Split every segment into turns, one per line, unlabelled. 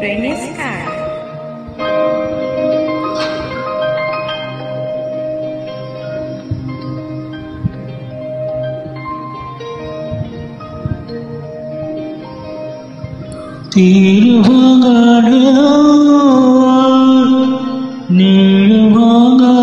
Renescar.
তীর ভাঙা নীল ভাঙা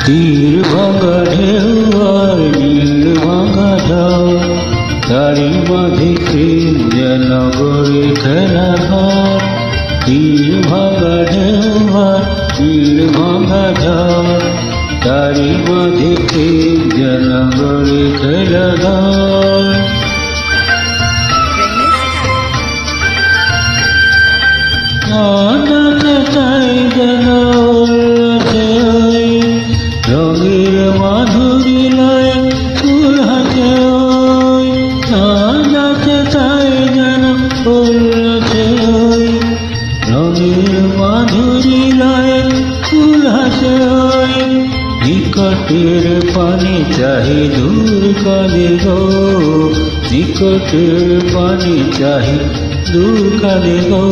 তীর ভাঙা ঢেউয়ার নীল ভাঙা তারি মাঝে প্রেম যেন গড়ে খেলা ঘর তীর ভাঙা ঢেউয়ার নীল ভাঙা তারি মাঝে প্রেম যেন গড়ে খেলা ঘর আনন্দে চাই যেন রঙের মাধুরী লয় ফুল হাতে নাচে চাই যেন রঙের মাধুরী লয় ফুল হাতে নিকটের পানি চাহি দূর কালে গো নিকটের পানি চাহি দূর কালে গো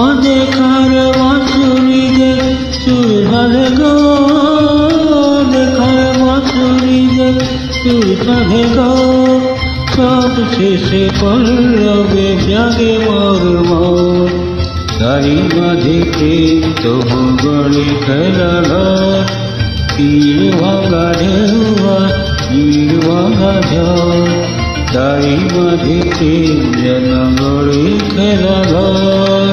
অদেখার বাঁশুরি যে সুর বাঁধে গো দেখার বাঁশুরি যে সুর বাঁধে গো সব শেষে পল্লবে জাগে মোর মন তারি মাঝে প্রেম তবু গড়ে খেলা তীর ভাঙা ঢেউয়া নীল ভাঙা ঝড় তারি মাঝে প্রেম যেন গড়ে খেলা ঘর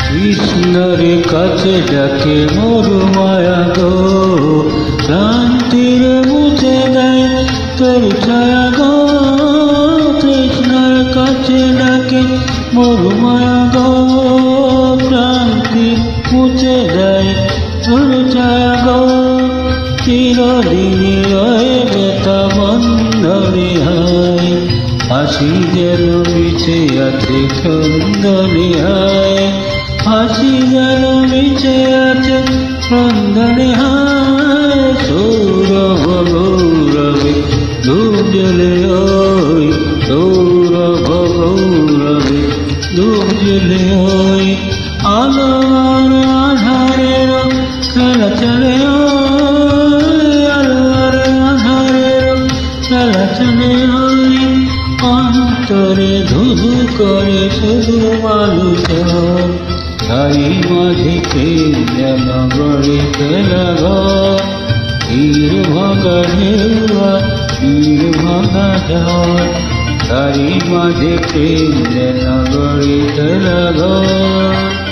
কৃষ্ণের কাছে ডাকে মোর মায়া গো শান্তির মুছে দেয় তোর ছায়া গো কৃষ্ণের কাছে ডাকে মোর মায়া গো শান্তি মুছে দেয় তোর ছায়া গো চিরদিনই রয়ে তা বন্ধনে হায় হাসি যেন মিছে আছে চন্দনে হায় হাসি যেন মিছে আছে চন্দনে হায় সৌরভ গৌরবে ধূপ জ্বলে ওই সৌরভ গৌরবে ধূপ জ্বলে ওই আলো আর আধারের খেলা চলে ওই আলো আর আধারের খেলা চলে ওই অন্তরে ধুধু করে শুধু মানুষ তারি মাঝে প্রেম যেন গড়ে খেলা ঘর তীর ভাঙা ঢেউয়া তীর ভাঙা ঝড় তারি মাঝে প্রেম যেন গড়ে খেলা ঘর।